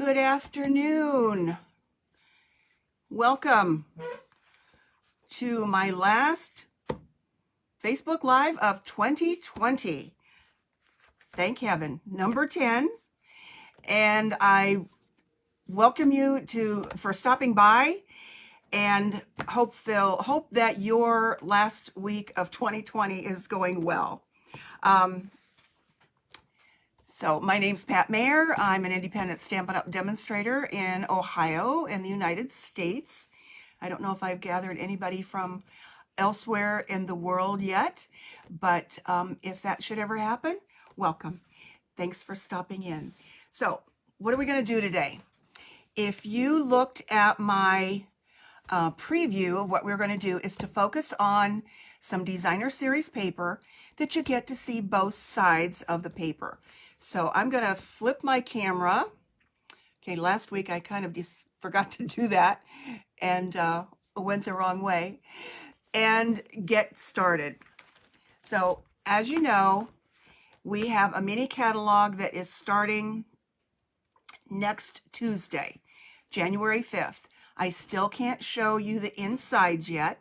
Good afternoon. Welcome to my last Facebook Live of 2020. Thank heaven, number 10. And I welcome you for stopping by and hope that your last week of 2020 is going well. So my name's Pat Mayer. I'm an independent Stampin' Up! Demonstrator in Ohio in the United States. I don't know if I've gathered anybody from elsewhere in the world yet, but if that should ever happen, welcome. Thanks for stopping in. So what are we going to do today? If you looked at my preview of what we're going to do is to focus on some designer series paper that you get to see both sides of the paper. So I'm going to flip my camera. Okay, last week I kind of just forgot to do that and went the wrong way, and get started. So as you know, we have a mini catalog that is starting next Tuesday, January 5th. I still can't show you the insides yet,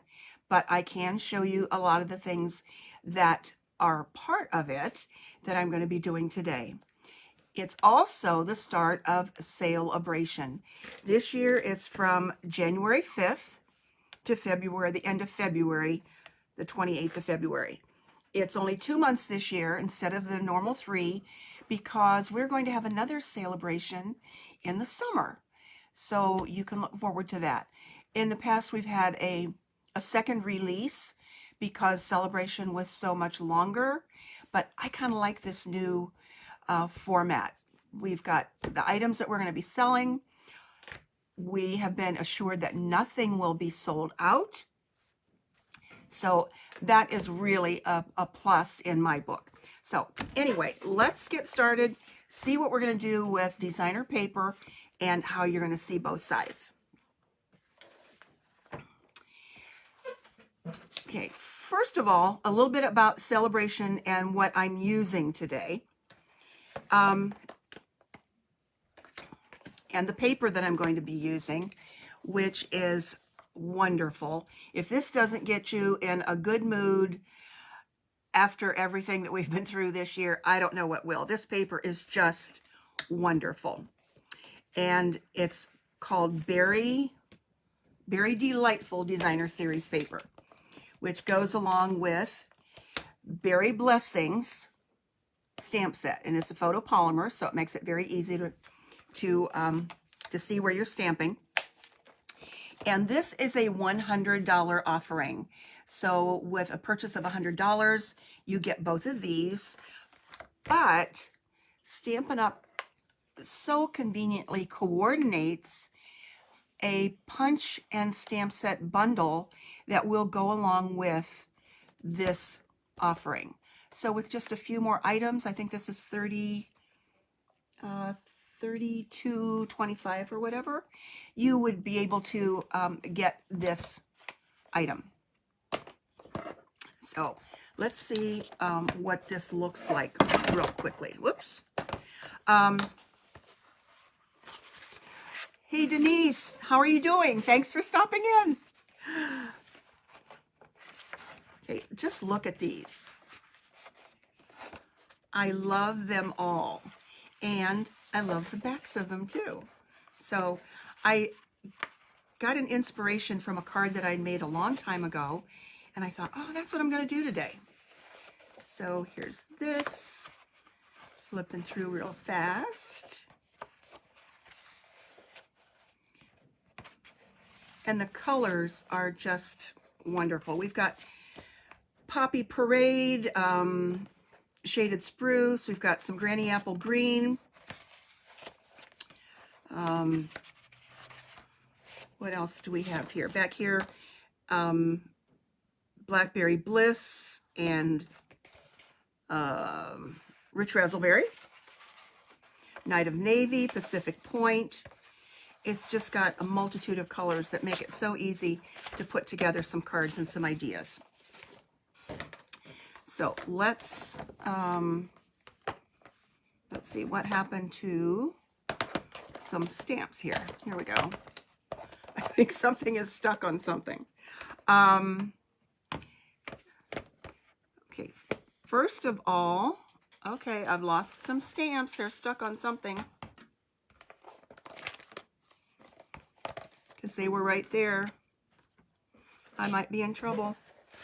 but I can show you a lot of the things that are part of it that I'm going to be doing today. It's also the start of Sale-abration. This year is from January 5th to February, the end of February, the 28th of February. It's only 2 months this year instead of the normal 3 because we're going to have another Sale-abration in the summer. So you can look forward to that. In the past, we've had a second release because Celebration was so much longer, but I kind of like this new format. We've got the items that we're going to be selling. We have been assured that nothing will be sold out. So that is really a plus in my book. So anyway, let's get started, see what we're going to do with designer paper and how you're going to see both sides. Okay, first of all, a little bit about Celebration and what I'm using today. And the paper that I'm going to be using, which is wonderful. If this doesn't get you in a good mood after everything that we've been through this year, I don't know what will. This paper is just wonderful. And it's called Berry Delightful Designer Series Paper, which goes along with Berry Blessings stamp set. And it's a photopolymer, so it makes it very easy to see where you're stamping. And this is a $100 offering. So with a purchase of $100, you get both of these. But Stampin' Up! So conveniently coordinates a punch and stamp set bundle that will go along with this offering. So with just a few more items, I think this is $32.25 or whatever, you would be able to get this item. So let's see what this looks like real quickly. Whoops. Hey Denise, how are you doing? Thanks for stopping in. Okay, just look at these. I love them all. And I love the backs of them too. So I got an inspiration from a card that I made a long time ago. And I thought, oh, that's what I'm going to do today. So here's this. Flipping through real fast. And the colors are just wonderful. We've got Poppy Parade, Shaded Spruce. We've got some Granny Apple Green. What else do we have here? Back here, Blackberry Bliss and Rich Razzleberry. Night of Navy, Pacific Point. It's just got a multitude of colors that make it so easy to put together some cards and some ideas. So let's see what happened to some stamps here. Here we go. I think something is stuck on something. Okay, first of all, okay, I've lost some stamps. They're stuck on something. Because they were right there. I might be in trouble.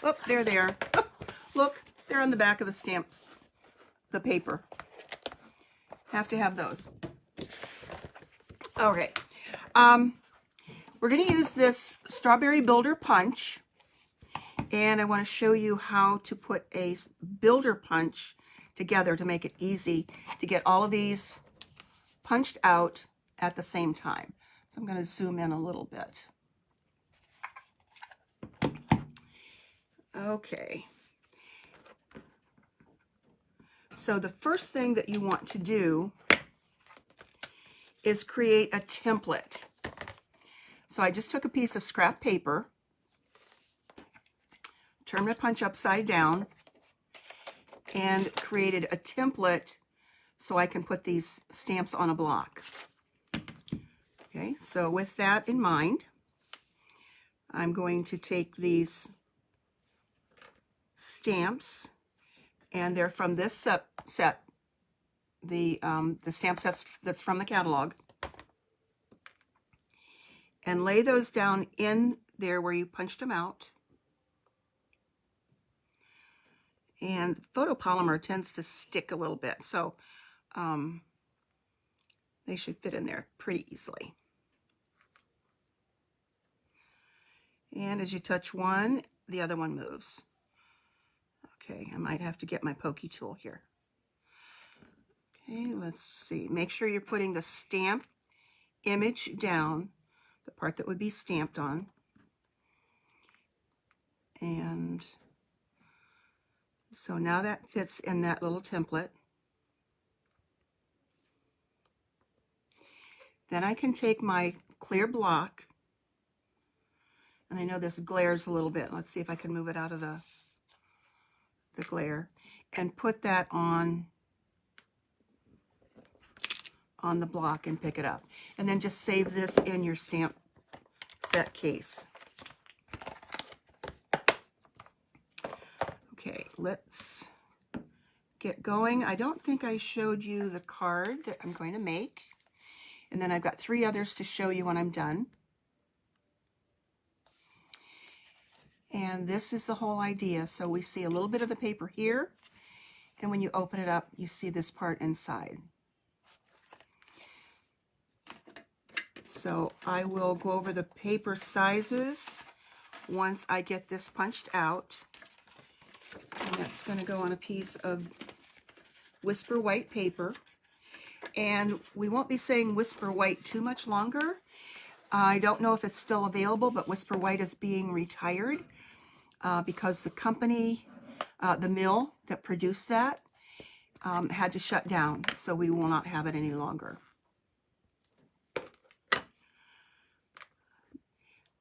Oh, they're there. Oh, look, they're on the back of the stamps, the paper. Have to have those. Okay. We're going to use this Strawberry Builder Punch. And I want to show you how to put a builder punch together to make it easy to get all of these punched out at the same time. So I'm going to zoom in a little bit. Okay. So the first thing that you want to do is create a template. So I just took a piece of scrap paper, turned my punch upside down, and created a template so I can put these stamps on a block. Okay, so with that in mind, I'm going to take these stamps, and they're from this set, the stamp sets that's from the catalog, and lay those down in there where you punched them out. And photopolymer tends to stick a little bit, so they should fit in there pretty easily. And as you touch one, the other one moves. Okay, I might have to get my pokey tool here. Okay, let's see. Make sure you're putting the stamp image down, the part that would be stamped on. And so now that fits in that little template. Then I can take my clear block, and I know this glares a little bit. Let's see if I can move it out of the glare, and put that on the block and pick it up. And then just save this in your stamp set case. Okay, let's get going. I don't think I showed you the card that I'm going to make. And then I've got 3 others to show you when I'm done. And this is the whole idea. So we see a little bit of the paper here, and when you open it up, you see this part inside. So I will go over the paper sizes once I get this punched out. And that's going to go on a piece of Whisper White paper. And we won't be saying Whisper White too much longer. I don't know if it's still available, but Whisper White is being retired because the company, the mill that produced that, had to shut down. So we will not have it any longer.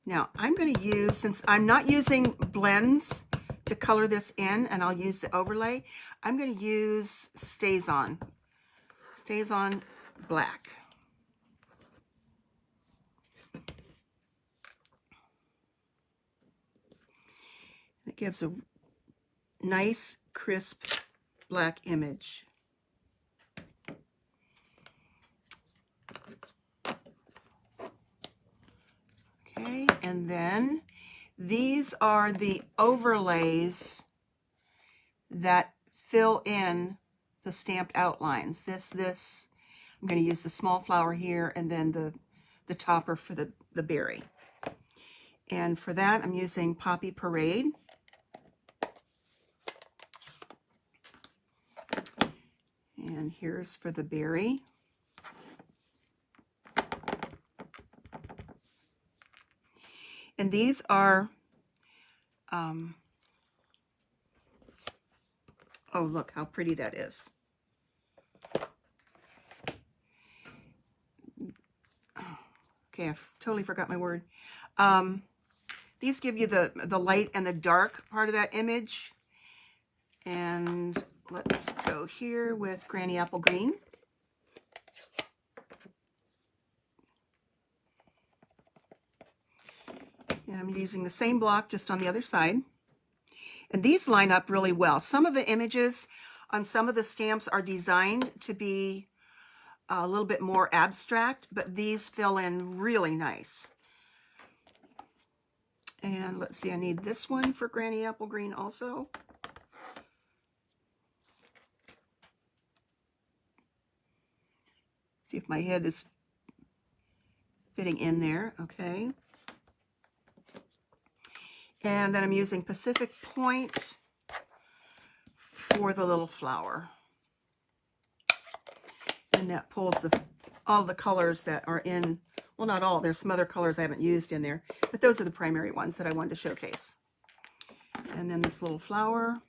Now I'm going to use, since I'm not using blends to color this in, and I'll use the overlay, I'm going to use StazOn Black. It gives a nice, crisp black image. Okay, and then these are the overlays that fill in the stamped outlines. This, I'm going to use the small flower here, and then the topper for the berry. And for that, I'm using Poppy Parade. And here's for the berry. And these are, oh, look how pretty that is. Okay, I totally forgot my word. These give you the light and the dark part of that image. And let's go here with Granny Apple Green. And I'm using the same block just on the other side. And these line up really well. Some of the images on some of the stamps are designed to be a little bit more abstract, but these fill in really nice. And let's see, I need this one for Granny Apple Green also. See if my head is fitting in there. Okay. And then I'm using Pacific Point for the little flower. And that pulls all the colors that are in, well, not all, there's some other colors I haven't used in there, but those are the primary ones that I wanted to showcase. And then this little flower.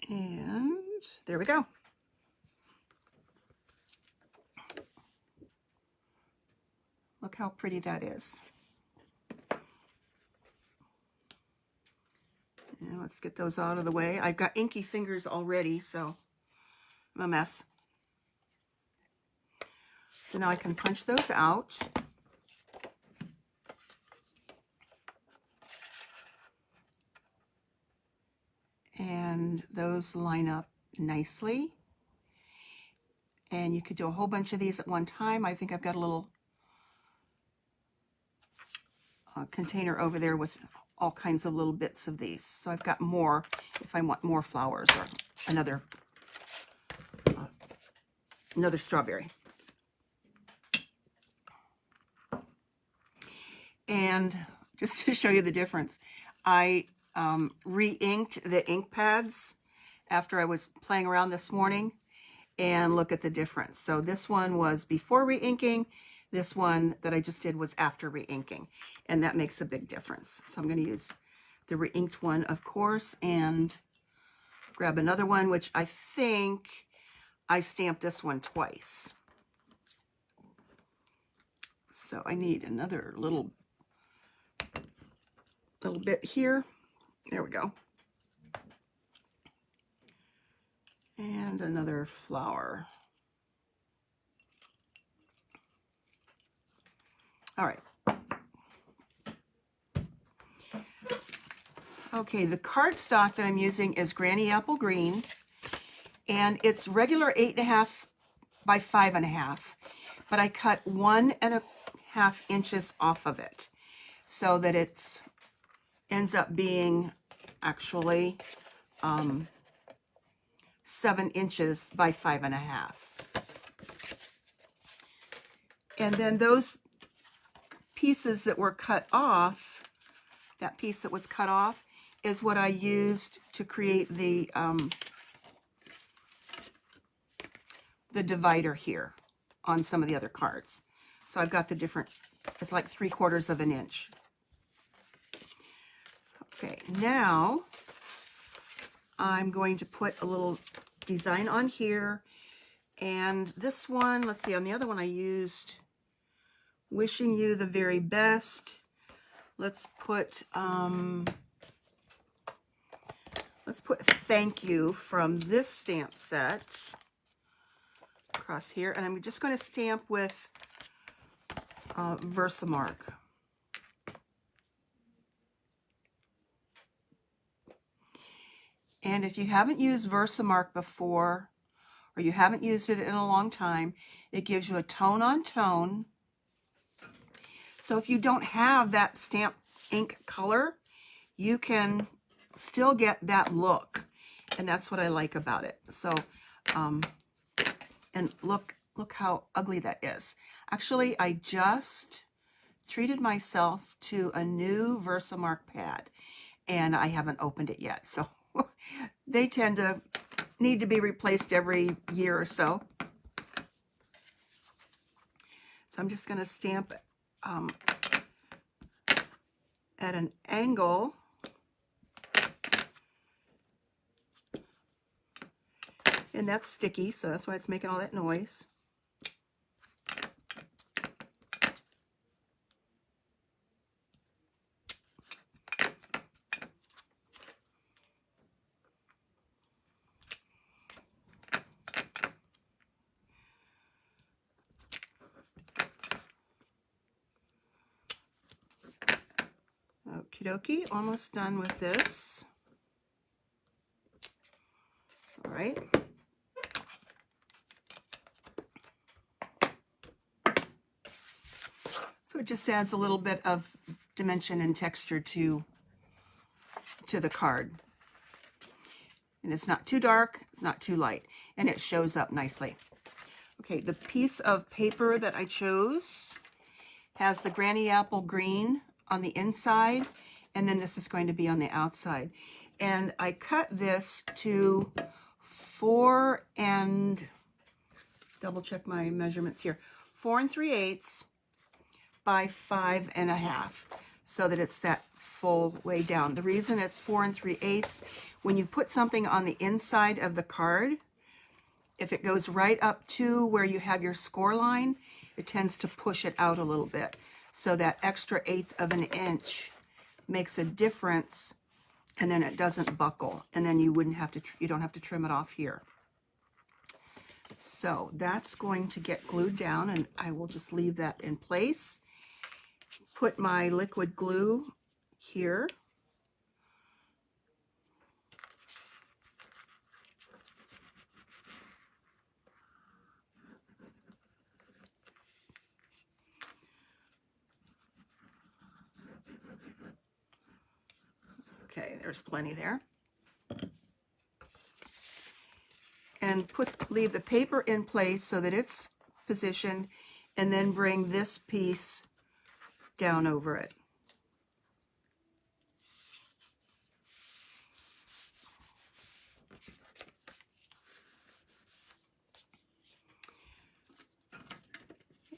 And there we go. Look how pretty that is. And let's get those out of the way. I've got inky fingers already, so I'm a mess. So now I can punch those out. And those line up nicely. And you could do a whole bunch of these at one time. I think I've got a little container over there with all kinds of little bits of these. So I've got more if I want more flowers or another strawberry. And just to show you the difference, I re-inked the ink pads after I was playing around this morning, and look at the difference. So this one was before re-inking. This one that I just did was after re-inking, and that makes a big difference. So I'm going to use the re-inked one, of course, and grab another one, which I think I stamped this one twice. So I need another little bit here. There we go. And another flower. All right. Okay, the cardstock that I'm using is Granny Apple Green, and it's regular 8.5 by 5.5, but I cut 1.5 inches off of it so that it ends up being actually 7 inches by 5.5. And then those pieces that were cut off, that piece that was cut off, is what I used to create the divider here on some of the other cards. So I've got the different, it's like 3/4 of an inch. Okay, now I'm going to put a little design on here. And this one, let's see, on the other one I used Wishing You the Very Best. Let's put Thank You from this stamp set across here. And I'm just going to stamp with Versamark. And if you haven't used Versamark before, or you haven't used it in a long time, it gives you a tone on tone. So if you don't have that stamp ink color, you can still get that look. And that's what I like about it. So, and look how ugly that is. Actually, I just treated myself to a new Versamark pad, and I haven't opened it yet. So they tend to need to be replaced every year or so. So I'm just going to stamp at an angle. And that's sticky, so that's why it's making all that noise. Okie dokie, almost done with this. All right. So it just adds a little bit of dimension and texture to the card. And it's not too dark, it's not too light, and it shows up nicely. Okay, the piece of paper that I chose has the Granny Apple green on the inside, and then this is going to be on the outside. And I cut this to 4 and, double check my measurements here, 4 3/8 by 5 1/2, so that it's that full way down. The reason it's 4 3/8, when you put something on the inside of the card, if it goes right up to where you have your score line, it tends to push it out a little bit. So that extra 1/8 of an inch makes a difference, and then it doesn't buckle, and then you don't have to trim it off here. So that's going to get glued down, and I will just leave that in place. Put my liquid glue here. Okay, there's plenty there. And leave the paper in place so that it's positioned, and then bring this piece down over it.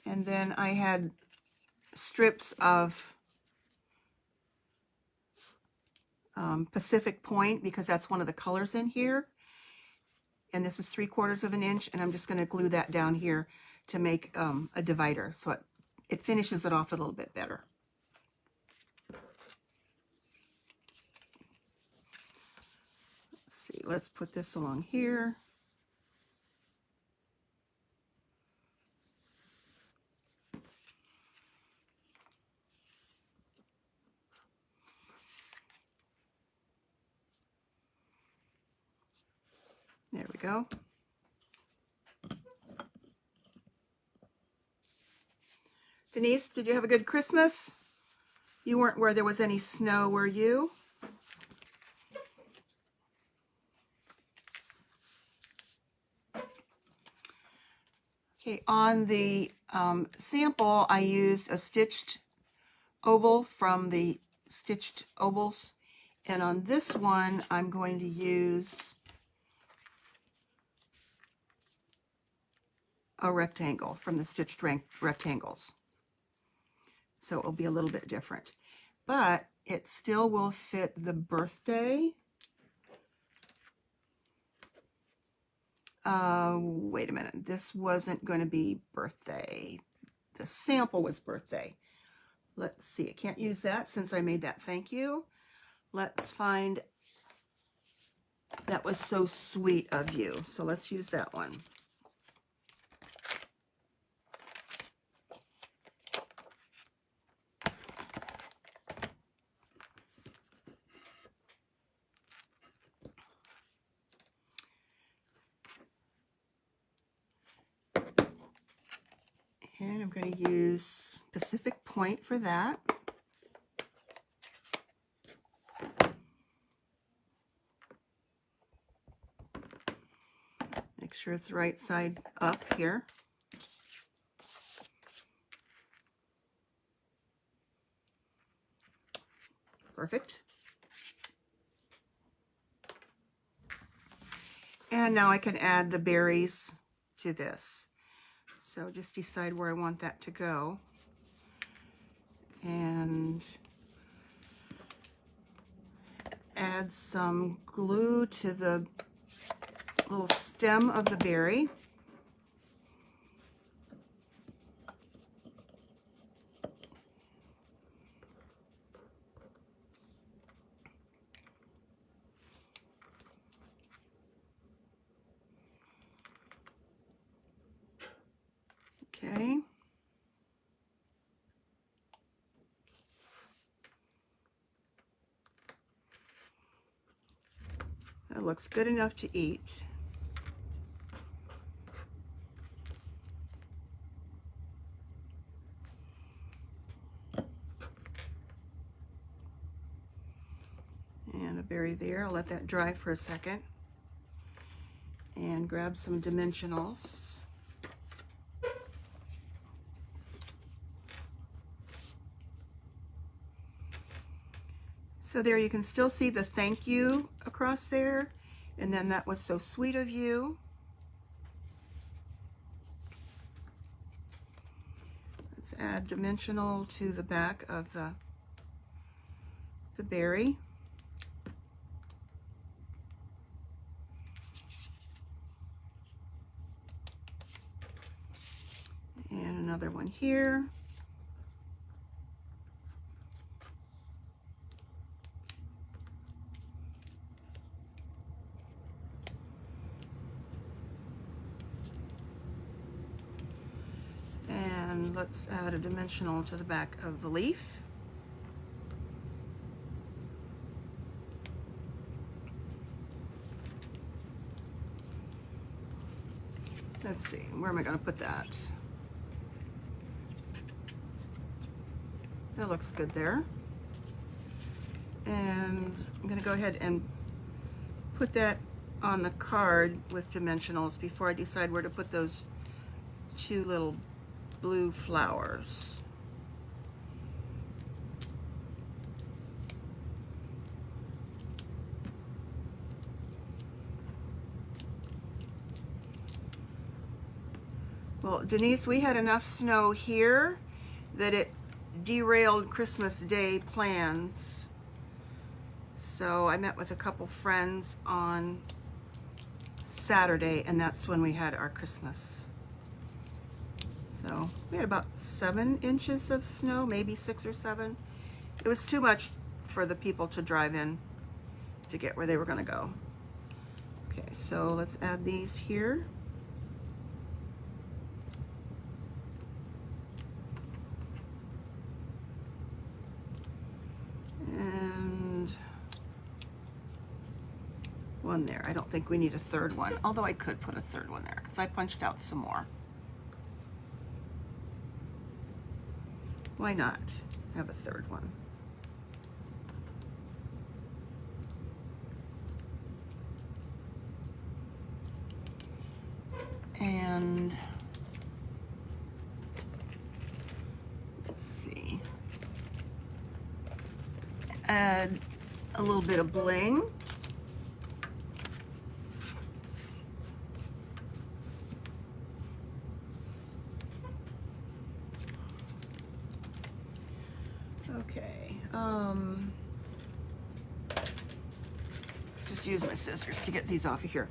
And then I had strips of Pacific Point, because that's one of the colors in here. And this is 3/4 of an inch, and I'm just going to glue that down here to make a divider, so it finishes it off a little bit better. Let's see, let's put this along here. There we go. Denise, did you have a good Christmas? You weren't where there was any snow, were you? Okay, on the sample, I used a stitched oval from the Stitched Ovals, and on this one, I'm going to use a rectangle from the Stitched Rectangles. So it'll be a little bit different, but it still will fit the birthday. Wait a minute, this wasn't going to be birthday. The sample was birthday. Let's see, I can't use that since I made that thank you. Let's find, that was so sweet of you. So let's use that one. And I'm going to use Pacific Point for that. Make sure it's right side up here. Perfect. And now I can add the berries to this. So just decide where I want that to go. And add some glue to the little stem of the berry. Okay. That looks good enough to eat. And a berry there. I'll let that dry for a second. And grab some dimensionals. So there you can still see the thank you across there. And then that was so sweet of you. Let's add dimensional to the back of the berry. And another one here. And let's add a dimensional to the back of the leaf. Let's see, where am I going to put that? That looks good there. And I'm going to go ahead and put that on the card with dimensionals before I decide where to put those two little blue flowers. Well, Denise, we had enough snow here that it derailed Christmas Day plans. So I met with a couple friends on Saturday, and that's when we had our Christmas. So we had about 7 inches of snow, maybe 6 or 7. It was too much for the people to drive in to get where they were going to go. Okay, so let's add these here. And one there. I don't think we need a third one, although I could put a third one there because I punched out some more. Why not have a third one? And let's see, add a little bit of bling. Okay, let's just use my scissors to get these off of here.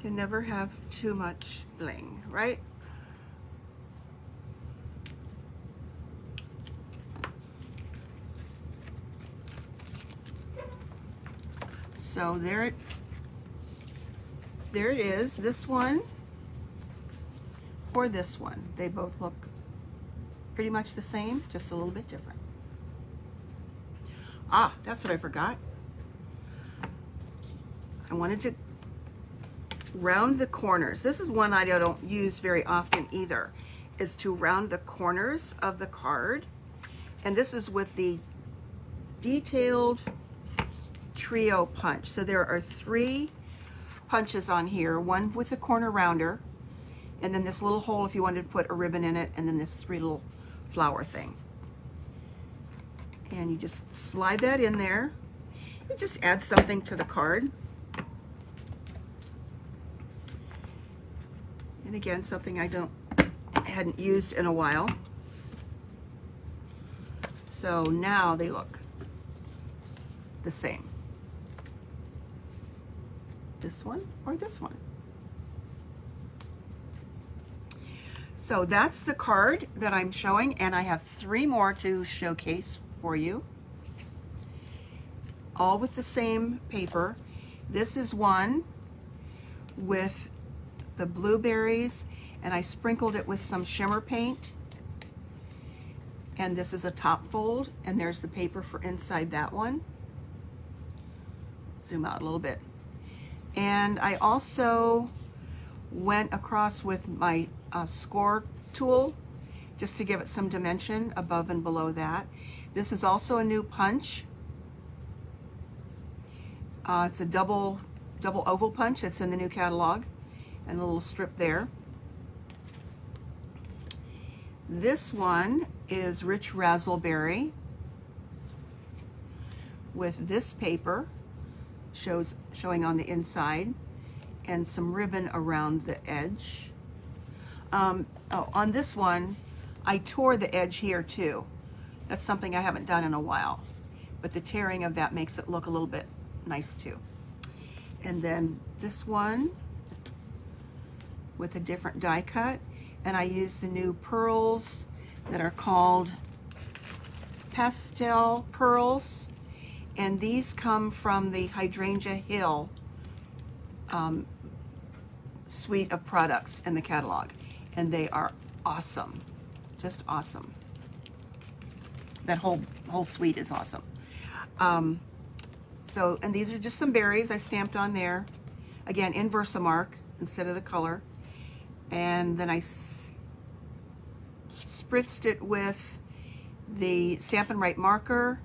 Can never have too much bling, right? So there it is. This one or this one. They both look pretty much the same, just a little bit different. Ah, that's what I forgot. I wanted to round the corners. This is one I don't use very often either, is to round the corners of the card. And this is with the detailed trio punch. So there are 3 punches on here, one with a corner rounder, and then this little hole if you wanted to put a ribbon in it, and then this 3 little flower thing. And you just slide that in there. It just adds something to the card. And again, something I hadn't used in a while. So now they look the same. This one or this one. So that's the card that I'm showing, and I have 3 more to showcase for you, all with the same paper. This is one with the blueberries, and I sprinkled it with some shimmer paint, And this is a top fold, and there's the paper for inside that one. Zoom out a little bit. And I also went across with my score tool just to give it some dimension above and below that. This is also a new punch. It's a double oval punch that's in the new catalog, and a little strip there. This one is Rich Razzleberry with this paper showing on the inside and some ribbon around the edge. On this one, I tore the edge here too. That's something I haven't done in a while, but the tearing of that makes it look a little bit nice too. And then this one with a different die cut, and I use the new pearls that are called pastel pearls, and these come from the Hydrangea Hill suite of products in the catalog, and they are awesome, just awesome. That whole suite is awesome. So, and these are just some berries I stamped on there, again in Versamark instead of the color, and then I spritzed it with the Stampin' Write marker.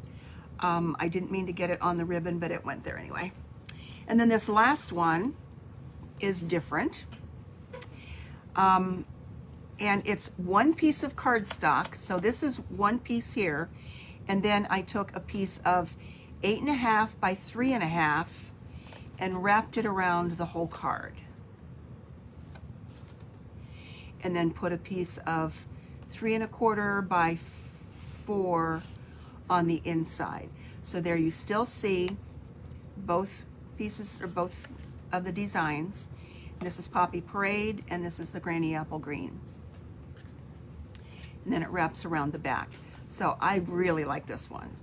I didn't mean to get it on the ribbon, but it went there anyway. And then this last one is different. And it's one piece of cardstock. So this is one piece here. And then I took a piece of 8.5 by 3.5 and wrapped it around the whole card. And then put a piece of 3.25 by 4 on the inside. So there you still see both pieces, or both of the designs. This is Poppy Parade, and this is the Granny Apple Green. And then it wraps around the back. So I really like this one.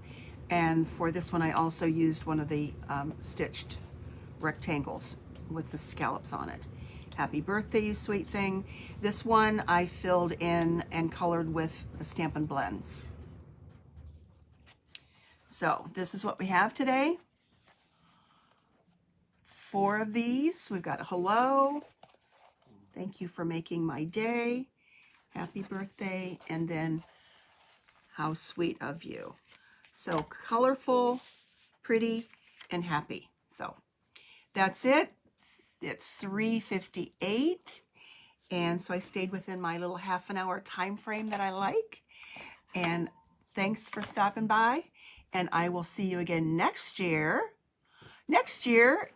And for this one, I also used one of the stitched rectangles with the scallops on it. Happy birthday, you sweet thing. This one I filled in and colored with the Stampin' Blends. So this is what we have today. 4 of these. We've got a hello. Thank you for making my day. Happy birthday. And then how sweet of you. So colorful, pretty, and happy. So that's it. It's 3:58. And so I stayed within my little half an hour time frame that I like. And thanks for stopping by. And I will see you again next year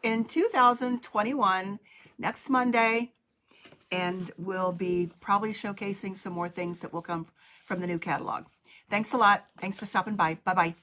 in 2021, next Monday. And we'll be probably showcasing some more things that will come from the new catalog. Thanks a lot. Thanks for stopping by. Bye-bye.